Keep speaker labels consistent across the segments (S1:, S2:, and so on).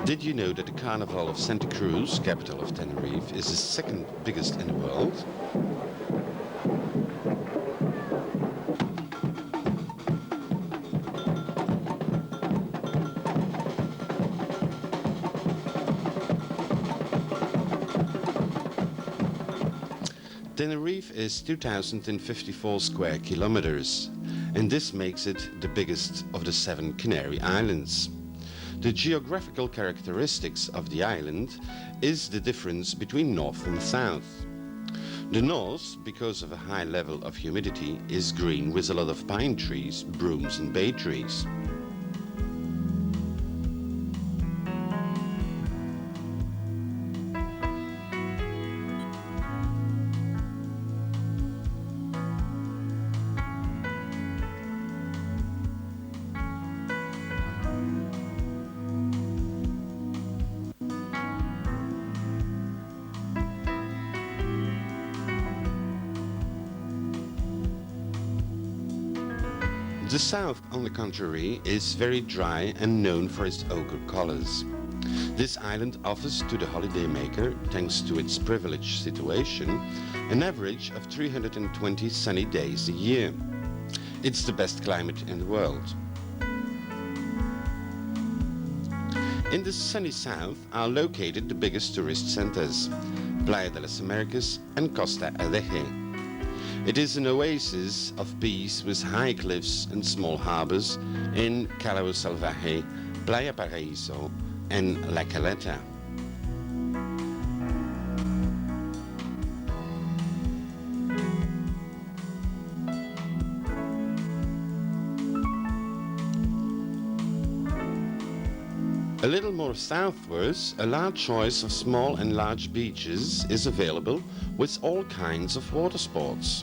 S1: Did you know that the Carnival of Santa Cruz, capital of Tenerife, is the second biggest in the world? Tenerife is 2,054 square kilometers, and this makes it the biggest of the 7 Canary Islands. The geographical characteristics of the island is the difference between north and south. The north, because of a high level of humidity, is green with a lot of pine trees, brooms and bay trees. The south, on the contrary, is very dry and known for its ochre colors. This island offers to the holidaymaker, thanks to its privileged situation, an average of 320 sunny days a year. It's the best climate in the world. In the sunny south are located the biggest tourist centers, Playa de las Americas and Costa Adeje. It is an oasis of peace with high cliffs and small harbors in Callao Salvaje, Playa Paraíso and La Caleta. A little more southwards, a large choice of small and large beaches is available with all kinds of water sports.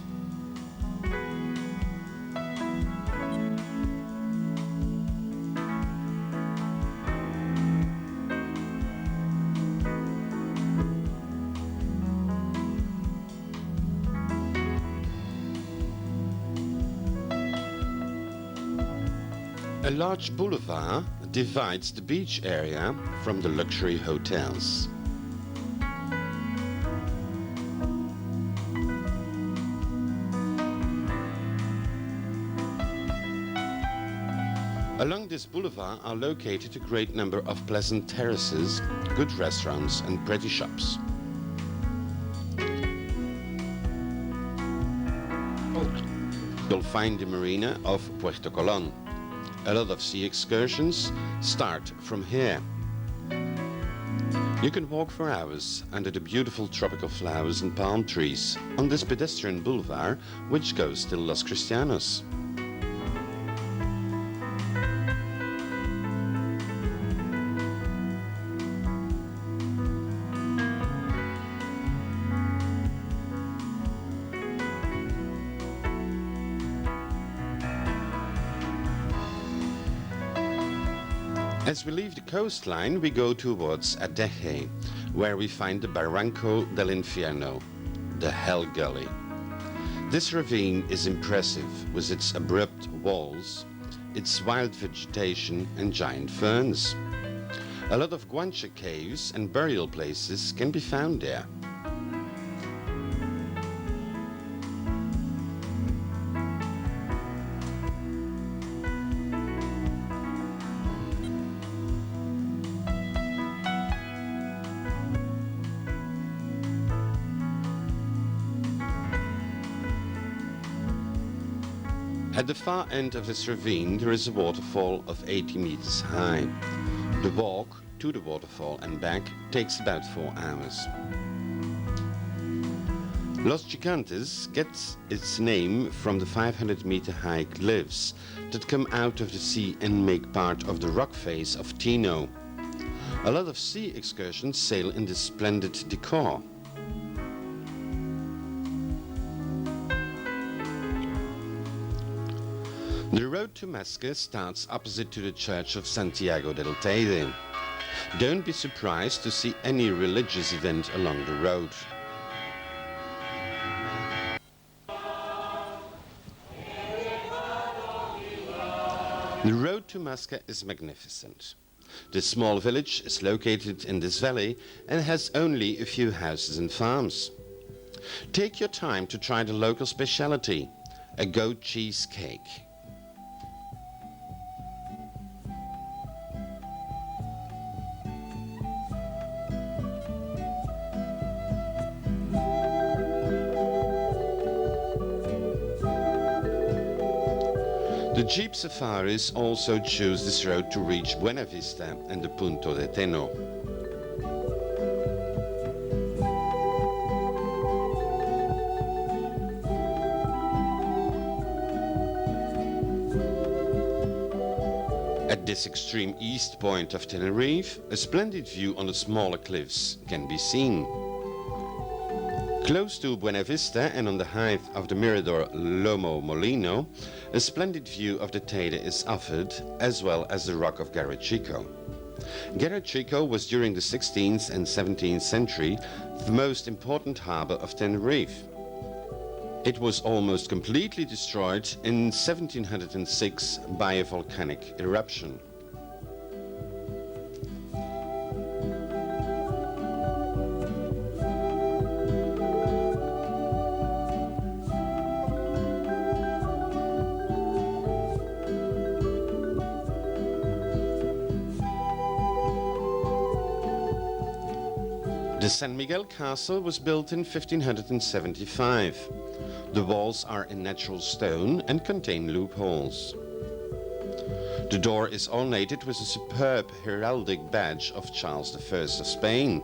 S1: A large boulevard divides the beach area from the luxury hotels. Along this boulevard are located a great number of pleasant terraces, good restaurants and pretty shops. You'll find the marina of Puerto Colón. A lot of sea excursions start from here. You can walk for hours under the beautiful tropical flowers and palm trees on this pedestrian boulevard which goes till Los Cristianos. As we leave the coastline, we go towards Adeje, where we find the Barranco del Infierno, the Hell Gully. This ravine is impressive with its abrupt walls, its wild vegetation and giant ferns. A lot of guanche caves and burial places can be found there. At the far end of this ravine there is a waterfall of 80 meters high. The walk to the waterfall and back takes about 4 hours. Los Gigantes gets its name from the 500-meter high cliffs that come out of the sea and make part of the rock face of Tino. A lot of sea excursions sail in this splendid decor. The road to Masca starts opposite to the church of Santiago del Teide. Don't be surprised to see any religious event along the road. The road to Masca is magnificent. This small village is located in this valley and has only a few houses and farms. Take your time to try the local specialty, a goat cheese cake. The Jeep safaris also choose this road to reach Buena Vista and the Punto de Teno. At this extreme east point of Tenerife, a splendid view on the smaller cliffs can be seen. Close to Buena Vista and on the height of the Mirador Lomo Molino, a splendid view of the Teide is offered, as well as the rock of Garachico. Garachico was during the 16th and 17th century the most important harbor of Tenerife. It was almost completely destroyed in 1706 by a volcanic eruption. The San Miguel Castle was built in 1575. The walls are in natural stone and contain loopholes. The door is ornated with a superb heraldic badge of Charles I of Spain.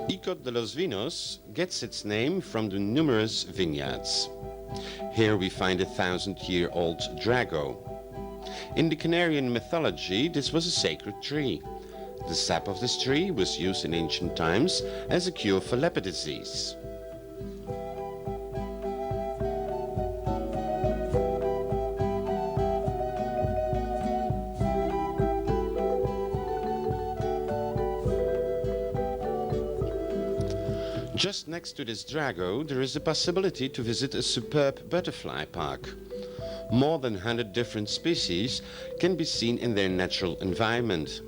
S1: Icod de los Vinos gets its name from the numerous vineyards. Here we find a 1,000-year-old drago. In the Canarian mythology, this was a sacred tree. The sap of this tree was used in ancient times as a cure for leper disease. Just next to this drago, there is the possibility to visit a superb butterfly park. More than 100 different species can be seen in their natural environment.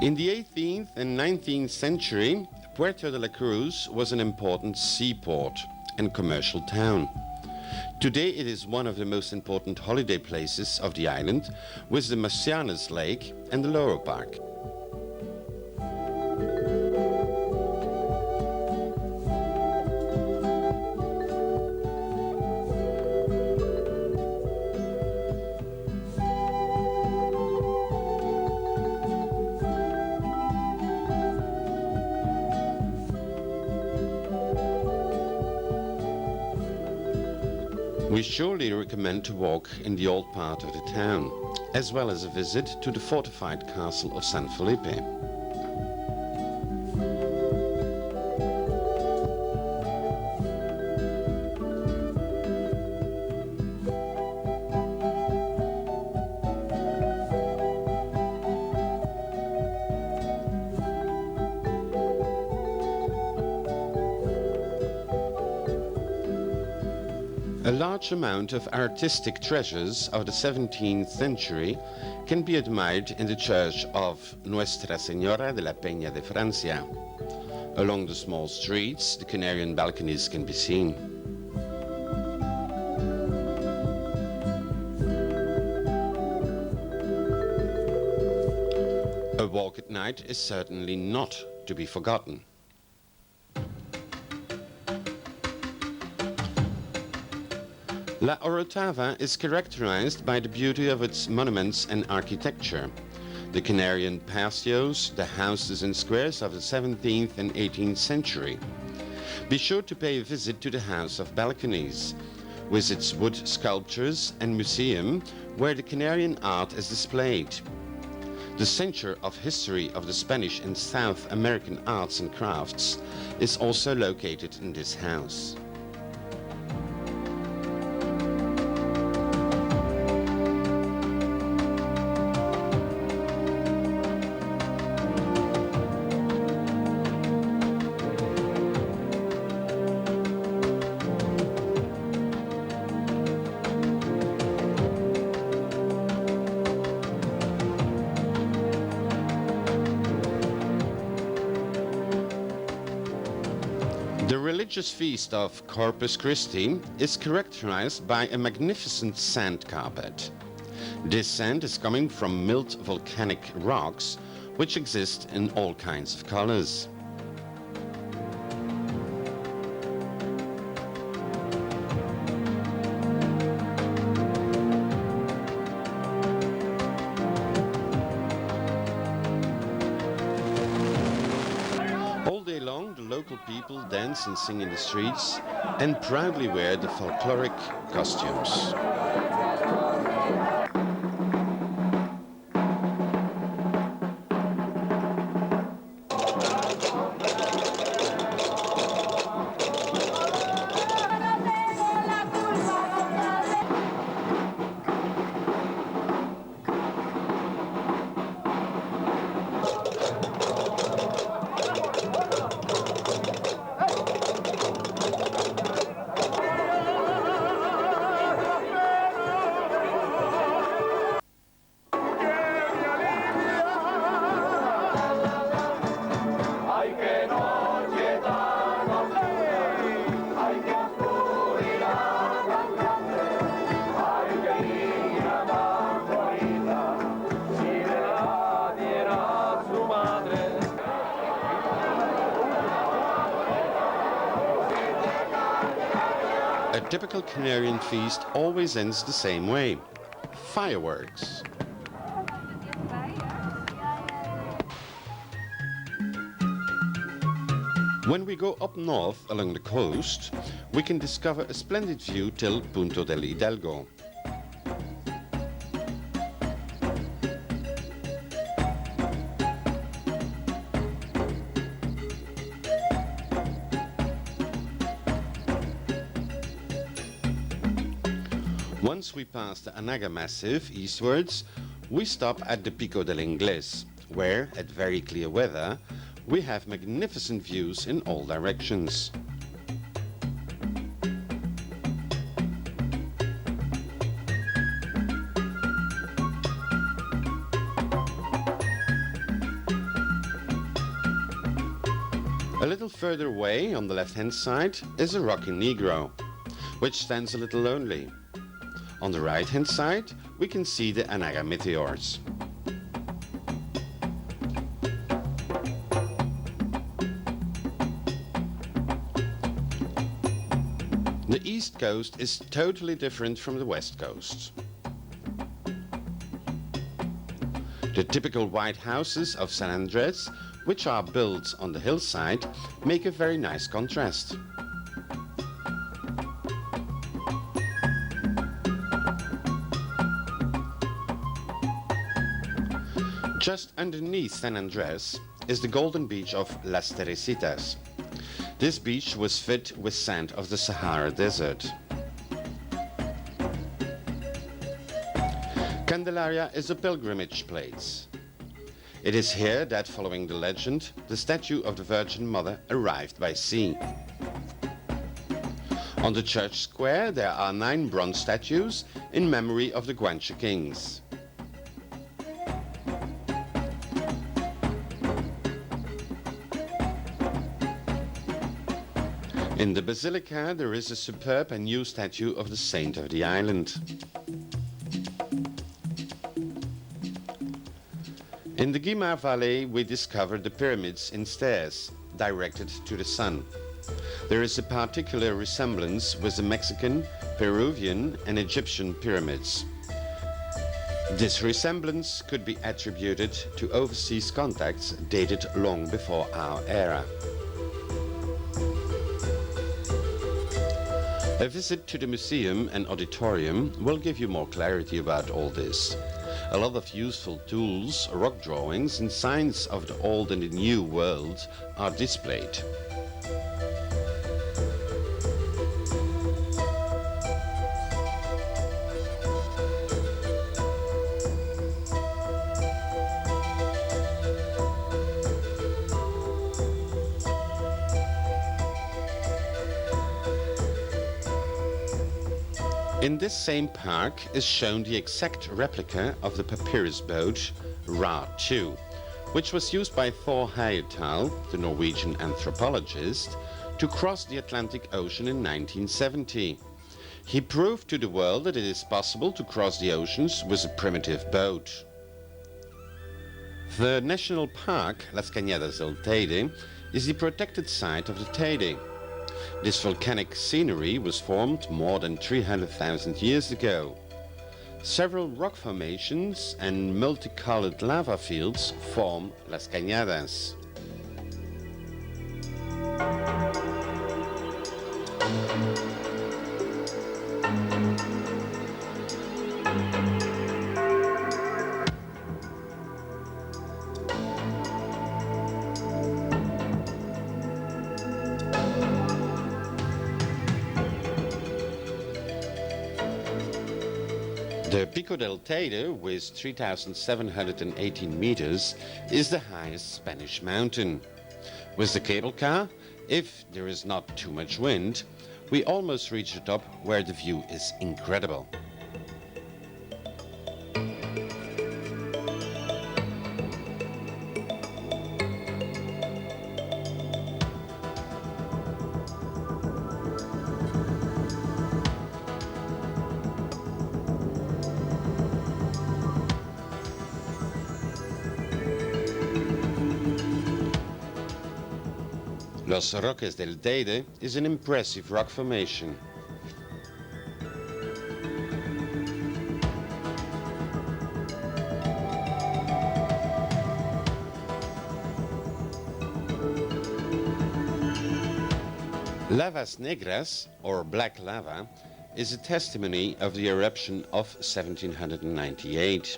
S1: In the 18th and 19th century, Puerto de la Cruz was an important seaport and commercial town. Today it is one of the most important holiday places of the island, with the Marcianes Lake and the Loro Park. We surely recommend to walk in the old part of the town, as well as a visit to the fortified castle of San Felipe. A large amount of artistic treasures of the 17th century can be admired in the church of Nuestra Señora de la Peña de Francia. Along the small streets, the Canarian balconies can be seen. A walk at night is certainly not to be forgotten. La Orotava is characterized by the beauty of its monuments and architecture. The Canarian patios, the houses and squares of the 17th and 18th century. Be sure to pay a visit to the House of Balconies, with its wood sculptures and museum where the Canarian art is displayed. The Center of History of the Spanish and South American Arts and Crafts is also located in this house. religious feast of Corpus Christi is characterized by a magnificent sand carpet. This sand is coming from milled volcanic rocks, which exist in all kinds of colors. All day long, the local people dance and sing in the streets and proudly wear the folkloric costumes. A typical Canarian feast always ends the same way: fireworks. When we go up north along the coast, we can discover a splendid view till Punto del Hidalgo. Once we pass the Anaga Massif eastwards, we stop at the Pico del Inglés, where, at very clear weather, we have magnificent views in all directions. A little further away, on the left-hand side, is a rocky Negro, which stands a little lonely. On the right-hand side, we can see the Anaga meteors. The east coast is totally different from the west coast. The typical white houses of San Andres, which are built on the hillside, make a very nice contrast. Just underneath San Andres is the golden beach of Las Teresitas. This beach was filled with sand of the Sahara Desert. Candelaria is a pilgrimage place. It is here that, following the legend, the statue of the Virgin Mother arrived by sea. On the church square there are 9 bronze statues in memory of the Guanche kings. In the basilica there is a superb and new statue of the saint of the island. In the Guimar Valley we discovered the pyramids in stairs, directed to the sun. There is a particular resemblance with the Mexican, Peruvian and Egyptian pyramids. This resemblance could be attributed to overseas contacts dated long before our era. A visit to the museum and auditorium will give you more clarity about all this. A lot of useful tools, rock drawings and signs of the old and the new world are displayed. In this same park is shown the exact replica of the papyrus boat Ra-2, which was used by Thor Heyerdahl, the Norwegian anthropologist, to cross the Atlantic Ocean in 1970. He proved to the world that it is possible to cross the oceans with a primitive boat. The national park, Las Cañadas del Teide, is the protected site of the Teide. This volcanic scenery was formed more than 300,000 years ago. Several rock formations and multicolored lava fields form Las Cañadas. The Pico del Teide, with 3,718 meters, is the highest Spanish mountain. With the cable car, if there is not too much wind, we almost reach the top where the view is incredible. Los Roques del Teide is an impressive rock formation. Lavas Negras, or black lava, is a testimony of the eruption of 1798.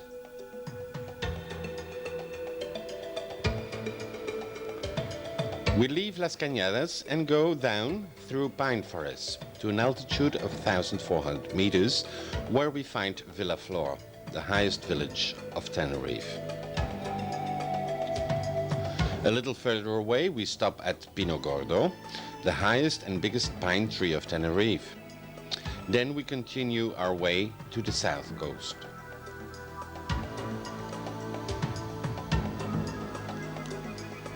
S1: We leave Las Cañadas and go down through pine forests to an altitude of 1,400 meters, where we find Villa Flor, the highest village of Tenerife. A little further away we stop at Pino Gordo, the highest and biggest pine tree of Tenerife. Then we continue our way to the south coast.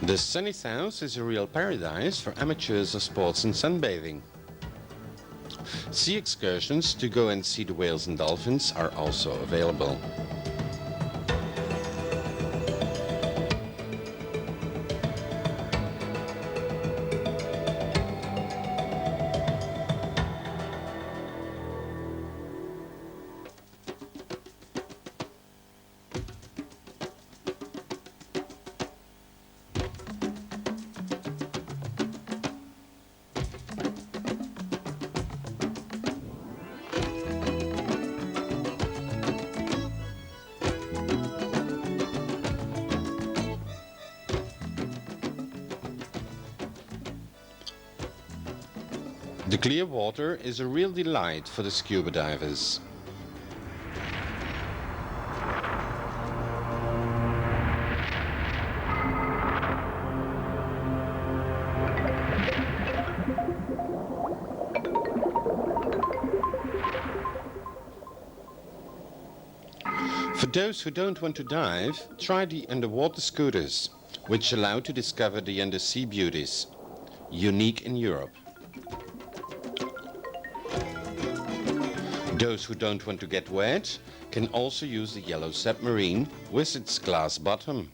S1: The sunny south is a real paradise for amateurs of sports and sunbathing. Sea excursions to go and see the whales and dolphins are also available. The clear water is a real delight for the scuba divers. For those who don't want to dive, try the underwater scooters, which allow to discover the undersea beauties, unique in Europe. Those who don't want to get wet can also use the yellow submarine with its glass bottom.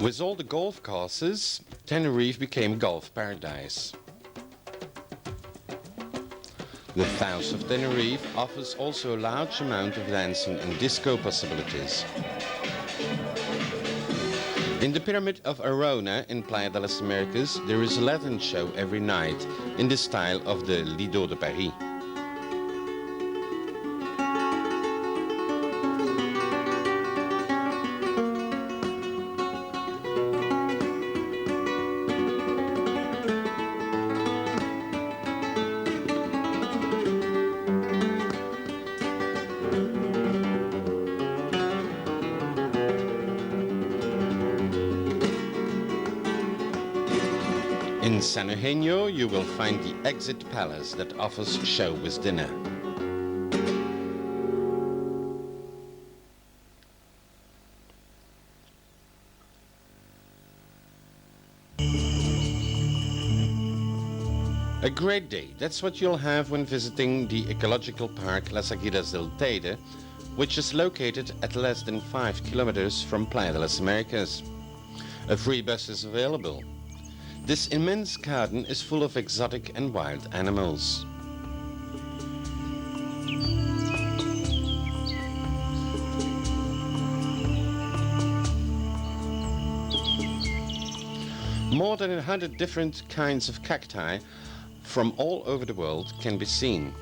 S1: With all the golf courses, Tenerife became a golf paradise. The south of Tenerife offers also a large amount of dancing and disco possibilities. In the Pyramid of Arona in Playa de las Americas, there is a Latin show every night in the style of the Lido de Paris. In San Eugenio, you will find the Exit Palace that offers show with dinner. A great day, that's what you'll have when visiting the ecological park Las Aguilas del Teide, which is located at less than 5 kilometers from Playa de las Americas. A free bus is available. This immense garden is full of exotic and wild animals. More than 100 different kinds of cacti from all over the world can be seen.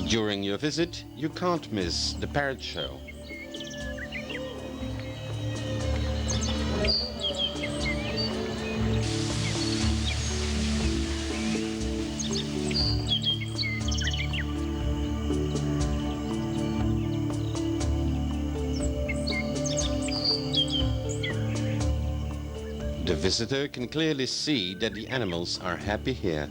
S1: During your visit, you can't miss the parrot show. The visitor can clearly see that the animals are happy here.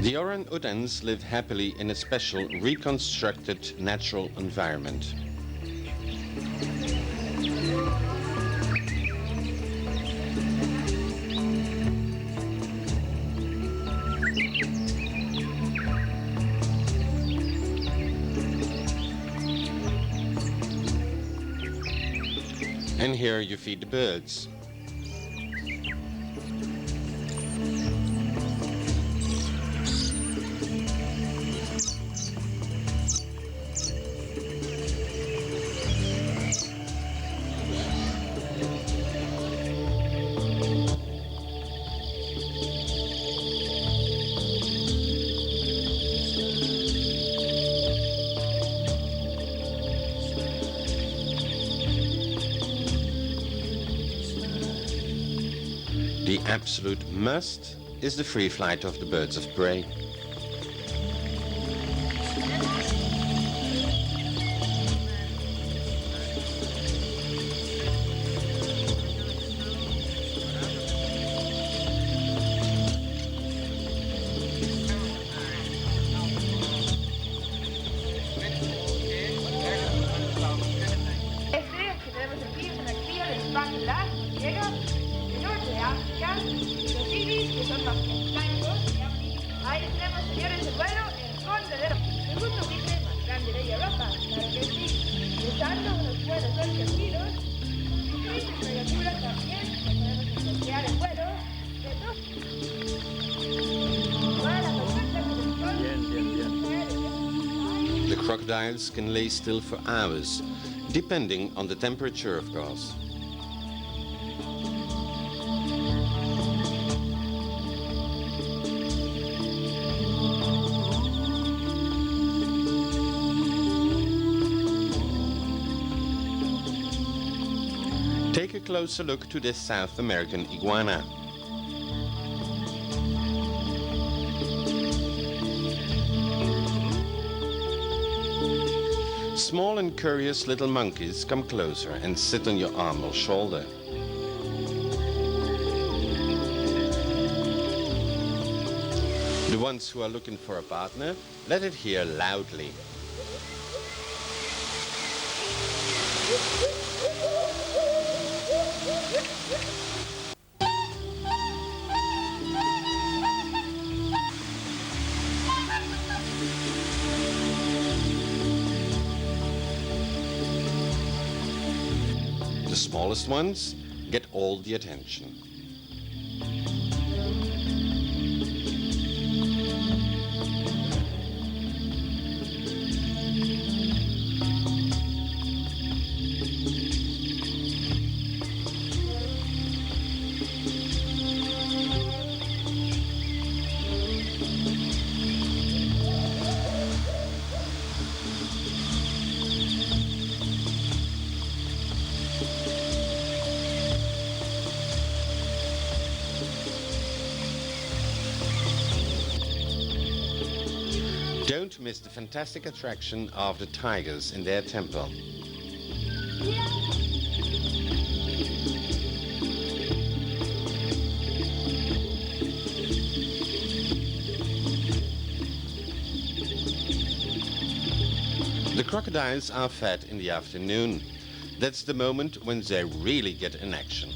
S1: The orang-utans live happily in a special reconstructed natural environment. And here you feed the birds. The absolute must is the free flight of the birds of prey.
S2: Ahí tenemos, señores, el vuelo en contra de el segundo bucle más grande de Europa, claro que sí, usando unos vuelos argentinos y su criatura también podemos negociar el vuelo de dos. Para la consulta
S1: The crocodiles can lay still for hours, depending on the temperature, of course. Take a closer look to this South American iguana. Small and curious little monkeys come closer and sit on your arm or shoulder. The ones who are looking for a partner, let it hear loudly. The smallest ones get all the attention. Don't miss the fantastic attraction of the tigers in their temple. The crocodiles are fed in the afternoon. That's the moment when they really get in action.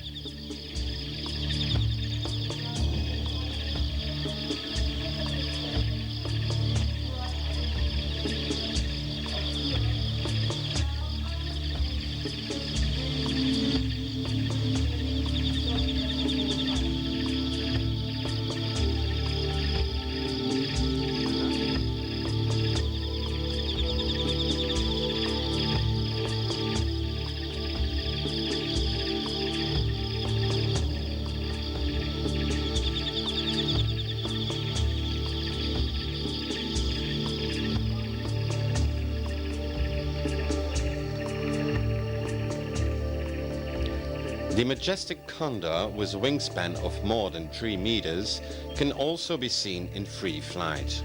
S1: The majestic condor, with a wingspan of more than 3 meters, can also be seen in free flight.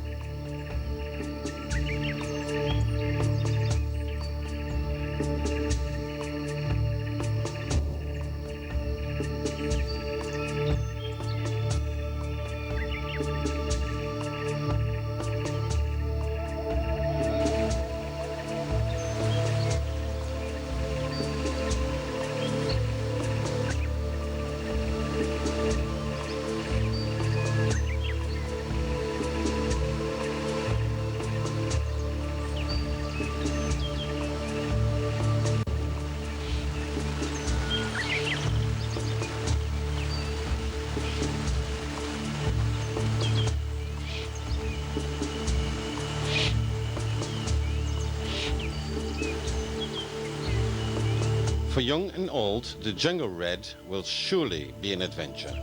S1: For young and old, the jungle red will surely be an adventure.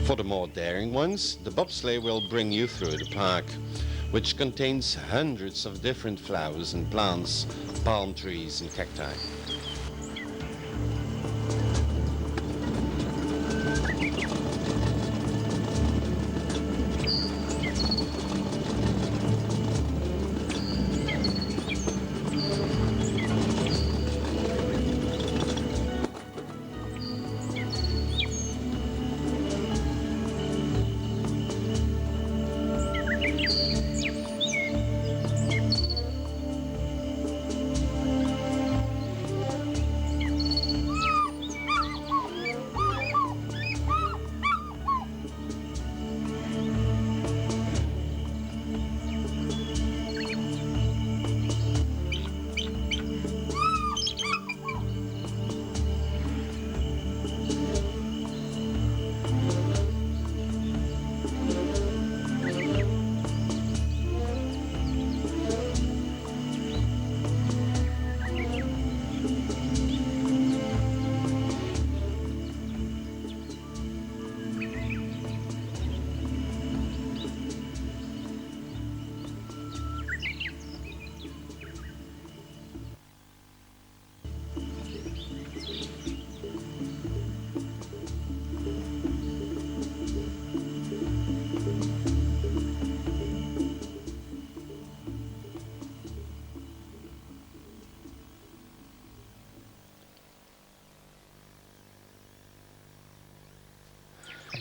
S1: For the more daring ones, the bobsleigh will bring you through the park, which contains hundreds of different flowers and plants, palm trees and cacti.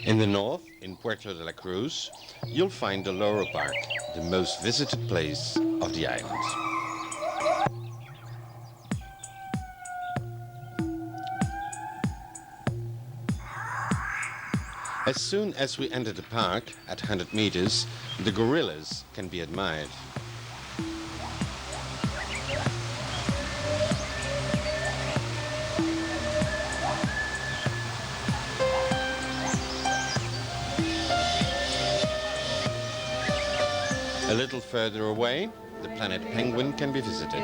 S1: In the north, in Puerto de la Cruz, you'll find the Loro Park, the most visited place of the island. As soon as we enter the park, at 100 meters, the gorillas can be admired. A little further away, the planet Penguin can be visited.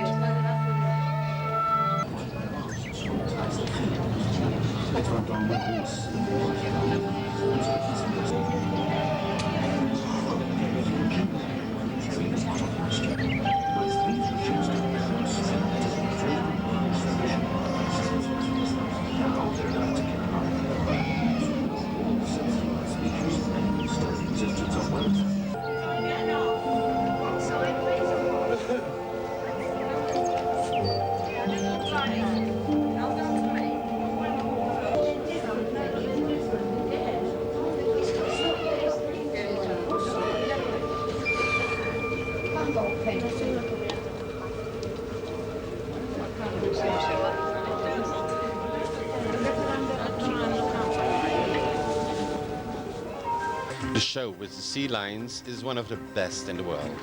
S1: The show with the sea lions is one of the best in the world.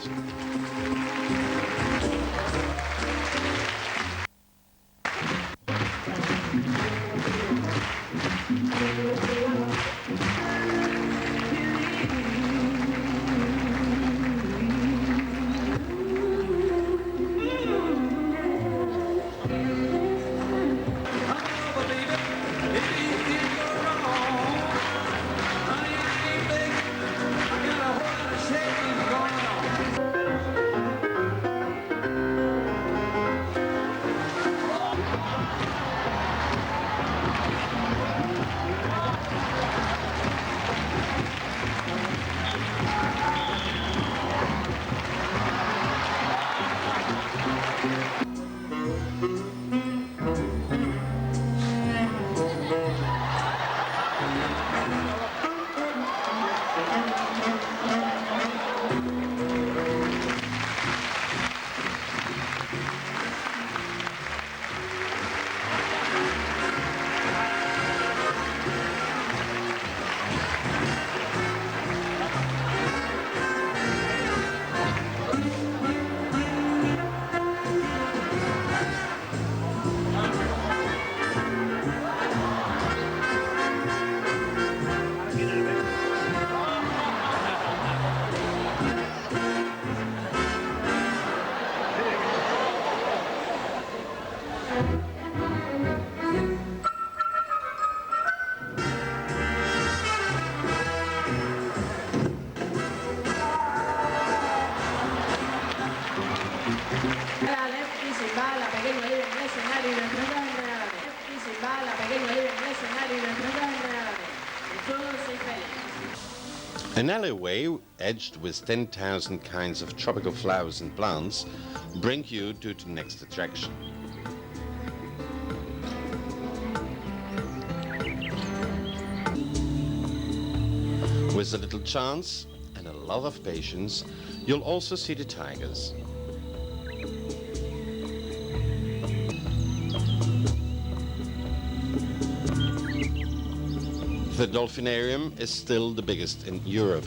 S1: An alleyway edged with 10,000 kinds of tropical flowers and plants bring you to the next attraction. With a little chance and a lot of patience, you'll also see the tigers. The dolphinarium is still the biggest in Europe.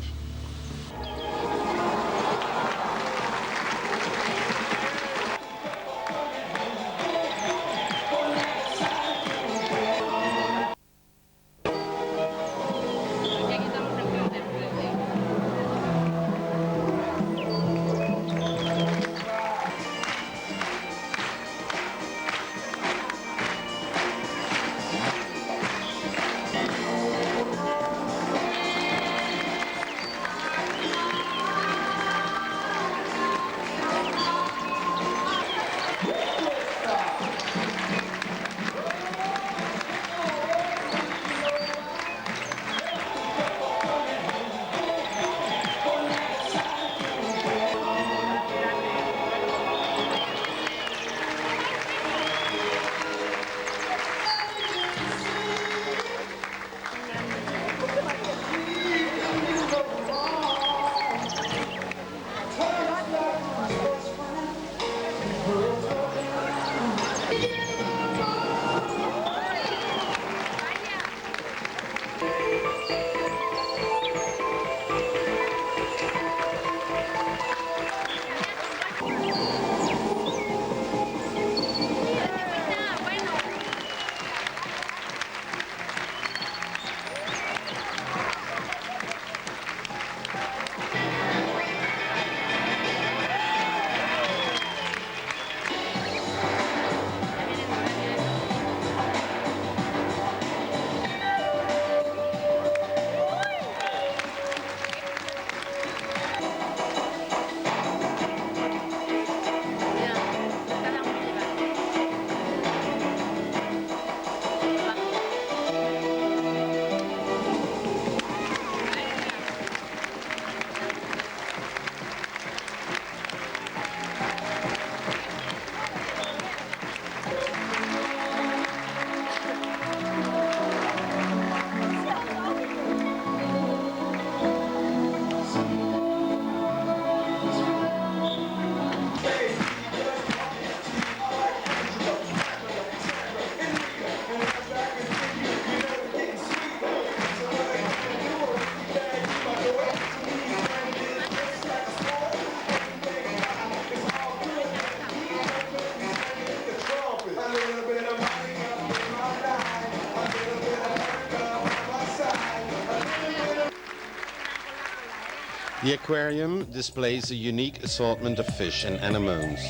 S1: The aquarium displays a unique assortment of fish and anemones.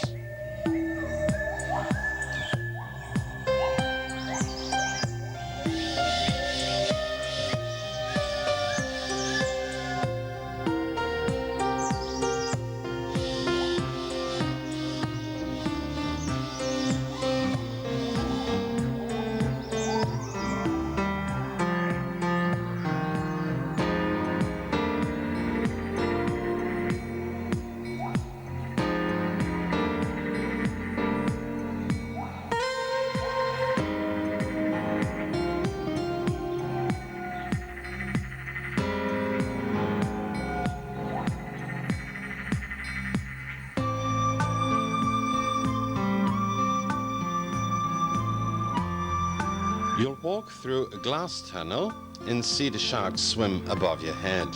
S1: You'll walk through a glass tunnel and see the sharks swim above your head.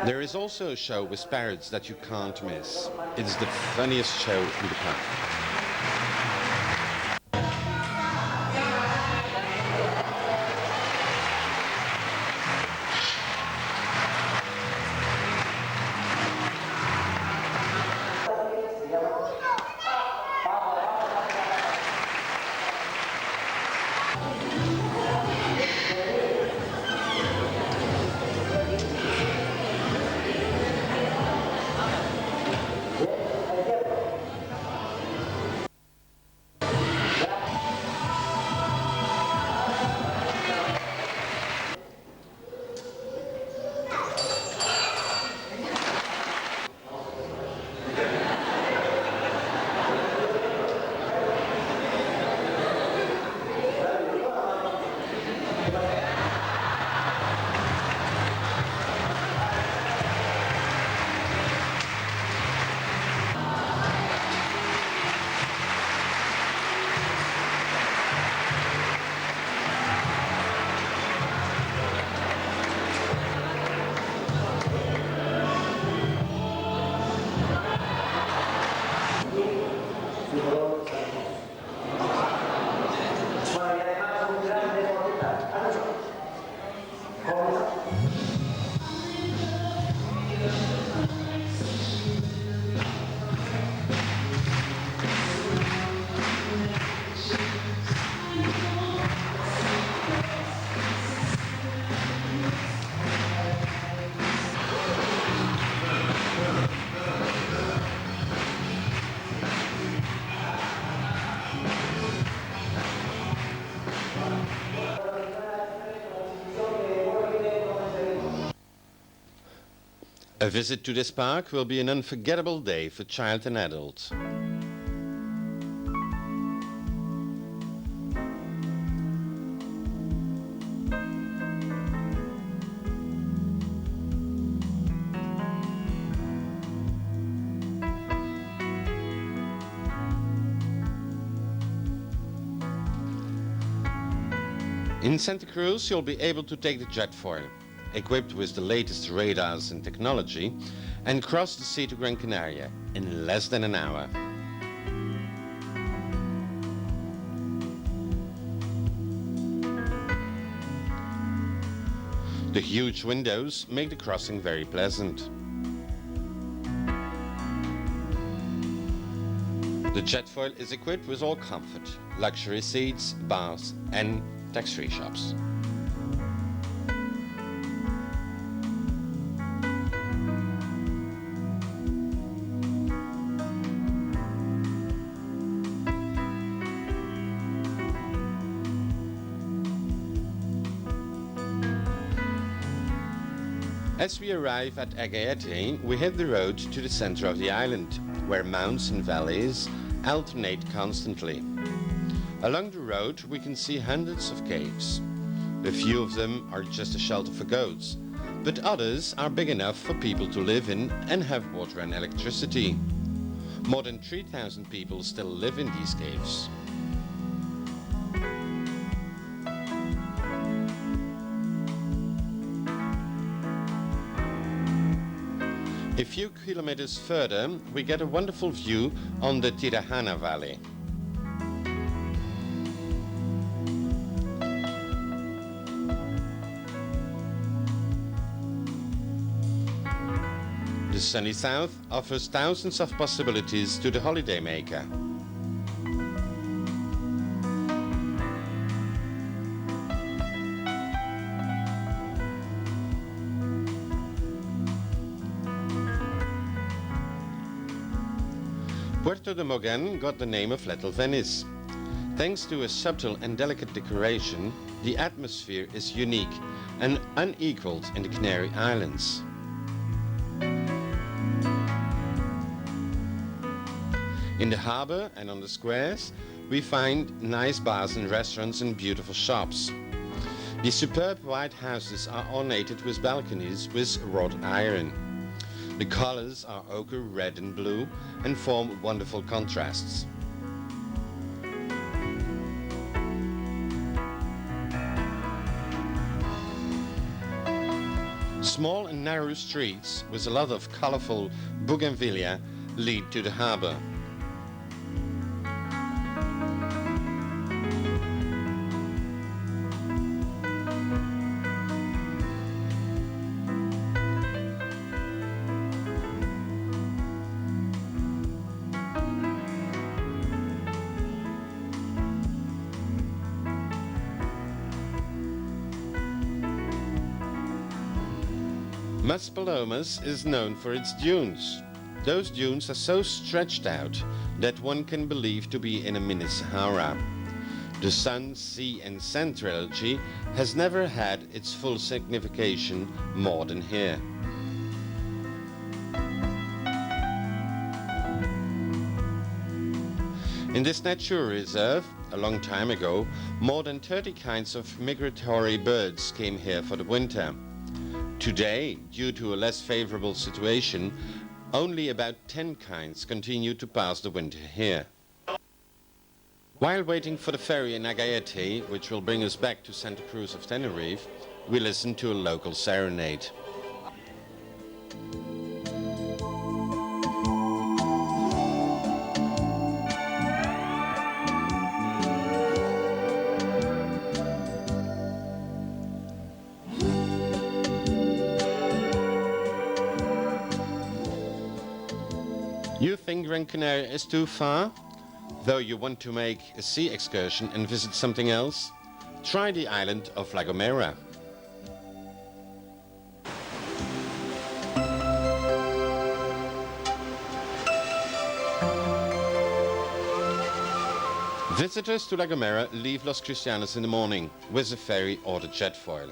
S1: There is also a show with parrots that you can't miss. It's the funniest show in the park. A visit to this park will be an unforgettable day for child and adult. In Santa Cruz, you'll be able to take the jet foil, equipped with the latest radars and technology, and cross the sea to Gran Canaria in less than an hour. The huge windows make the crossing very pleasant. The jet foil is equipped with all comfort, luxury seats, bars and tax-free shops. As we arrive at Agaete, we hit the road to the center of the island, where mountains and valleys alternate constantly. Along the road we can see hundreds of caves. A few of them are just a shelter for goats, but others are big enough for people to live in and have water and electricity. More than 3,000 people still live in these caves. A few kilometers further, we get a wonderful view on the Tirajana Valley. The sunny south offers thousands of possibilities to the holidaymaker. Puerto de Mogán got the name of Little Venice. Thanks to a subtle and delicate decoration, the atmosphere is unique and unequaled in the Canary Islands. In the harbor and on the squares, we find nice bars and restaurants and beautiful shops. The superb white houses are ornated with balconies with wrought iron. The colors are ochre, red and blue and form wonderful contrasts. Small and narrow streets with a lot of colorful bougainvillea lead to the harbor. Maspalomas is known for its dunes. Those dunes are so stretched out that one can believe to be in a mini Sahara. The sun, sea and sand trilogy has never had its full signification more than here. In this nature reserve, a long time ago, more than 30 kinds of migratory birds came here for the winter. Today, due to a less favorable situation, only about 10 kinds continue to pass the winter here. While waiting for the ferry in Agaete, which will bring us back to Santa Cruz of Tenerife, we listen to a local serenade. You think Gran Canaria is too far? Though you want to make a sea excursion and visit something else? Try the island of La Gomera. Visitors to La Gomera leave Los Cristianos in the morning with a ferry or the jet foil.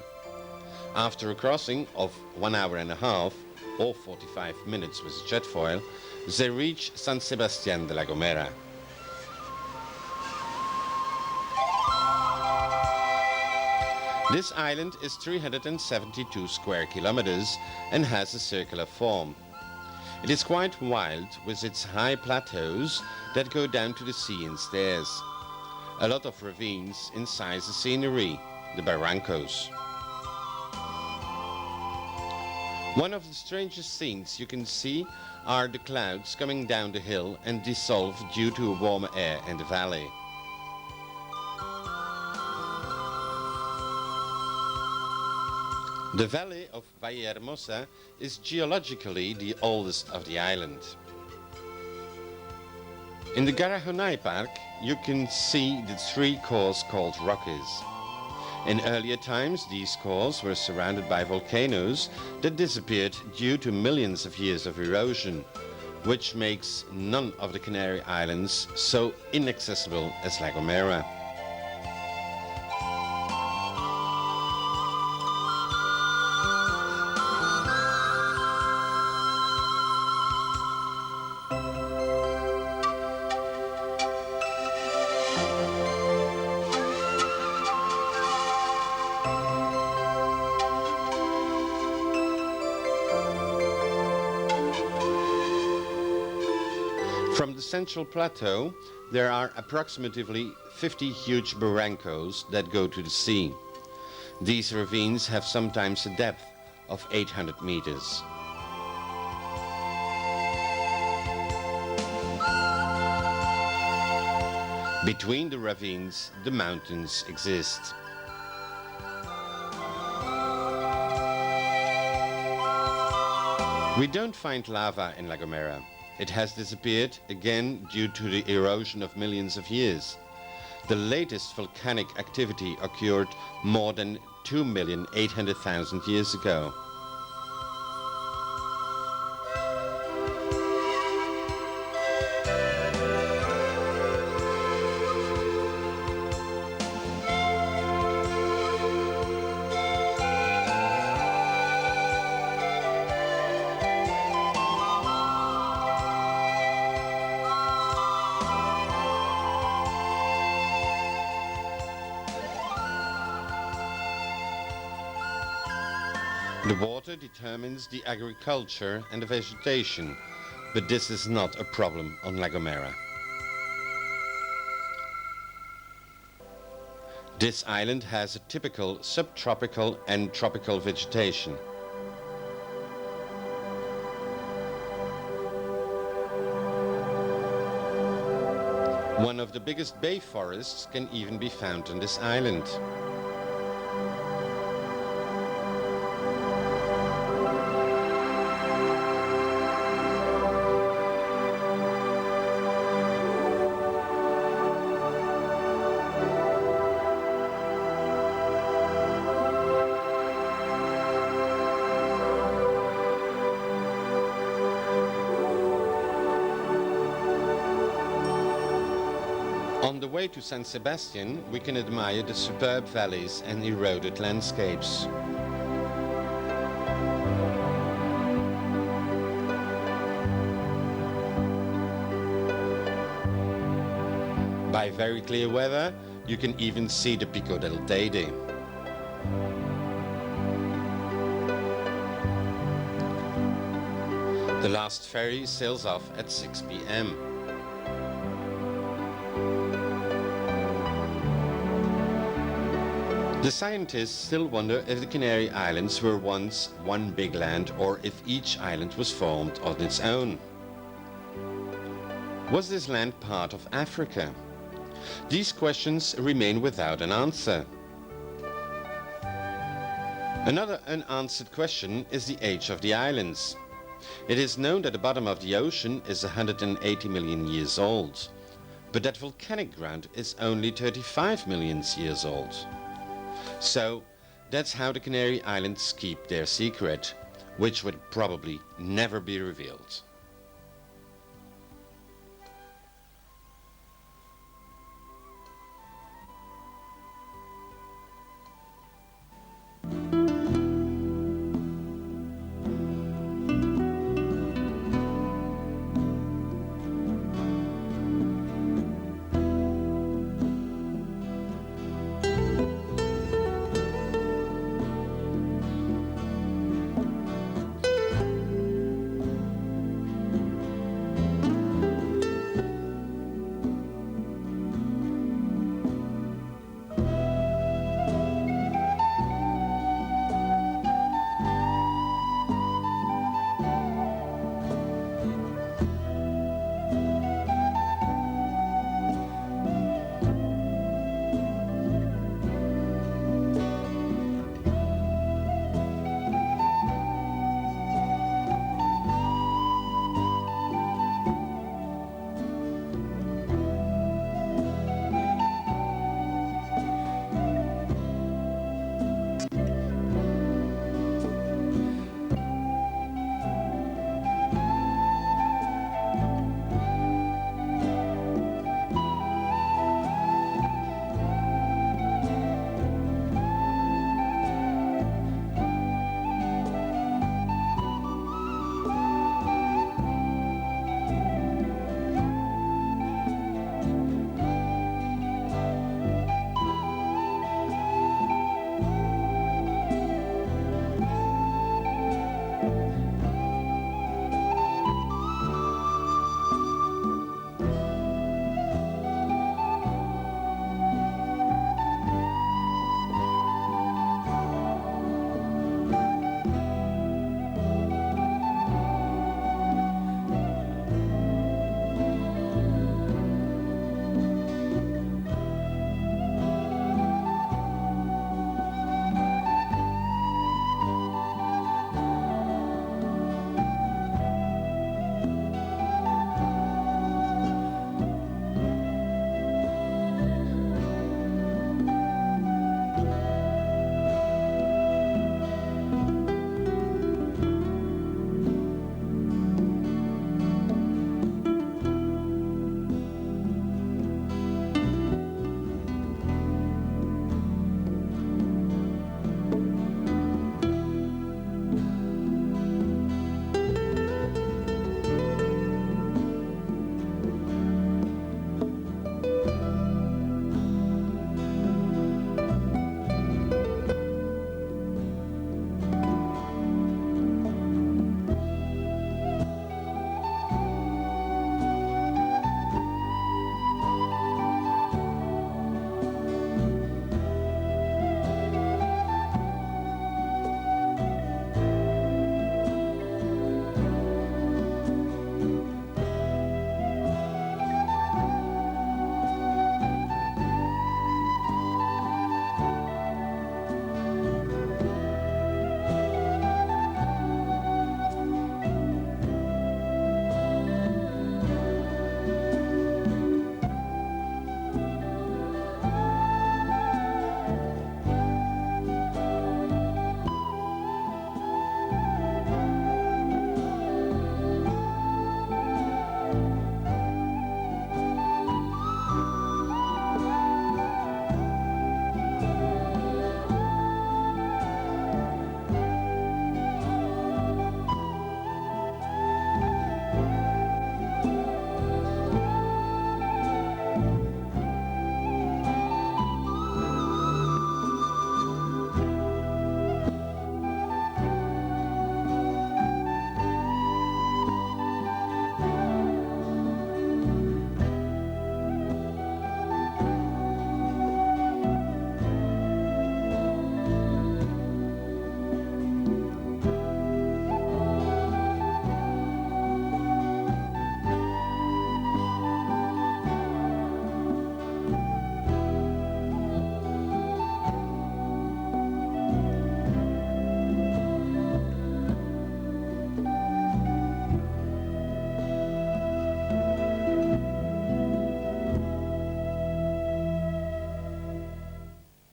S1: After a crossing of 1 hour and a half, or 45 minutes with a jet foil, they reach San Sebastián de La Gomera. This island is 372 square kilometers and has a circular form. It is quite wild with its high plateaus that go down to the sea in stairs. A lot of ravines inside the scenery, the barrancos. One of the strangest things you can see are the clouds coming down the hill and dissolve due to a warmer air in the valley. The valley of Vallehermosa is geologically the oldest of the island. In the Garajonay Park you can see the 3 cores called Rockies. In earlier times, these cores were surrounded by volcanoes that disappeared due to millions of years of erosion, which makes none of the Canary Islands so inaccessible as La Gomera. From the central plateau, there are approximately 50 huge barrancos that go to the sea. These ravines have sometimes a depth of 800 meters. Between the ravines, the mountains exist. We don't find lava in La Gomera. It has disappeared, again due to the erosion of millions of years. The latest volcanic activity occurred more than 2,800,000 years ago. The water determines the agriculture and the vegetation, but this is not a problem on La Gomera. This island has a typical subtropical and tropical vegetation. One of the biggest bay forests can even be found on this island. On the way to San Sebastian, we can admire the superb valleys and eroded landscapes. By very clear weather, you can even see the Pico del Teide. The last ferry sails off at 6 p.m. The scientists still wonder if the Canary Islands were once one big land or if each island was formed on its own. Was this land part of Africa? These questions remain without an answer. Another unanswered question is the age of the islands. It is known that the bottom of the ocean is 180 million years old, but that volcanic ground is only 35 million years old. So that's how the Canary Islands keep their secret, which would probably never be revealed.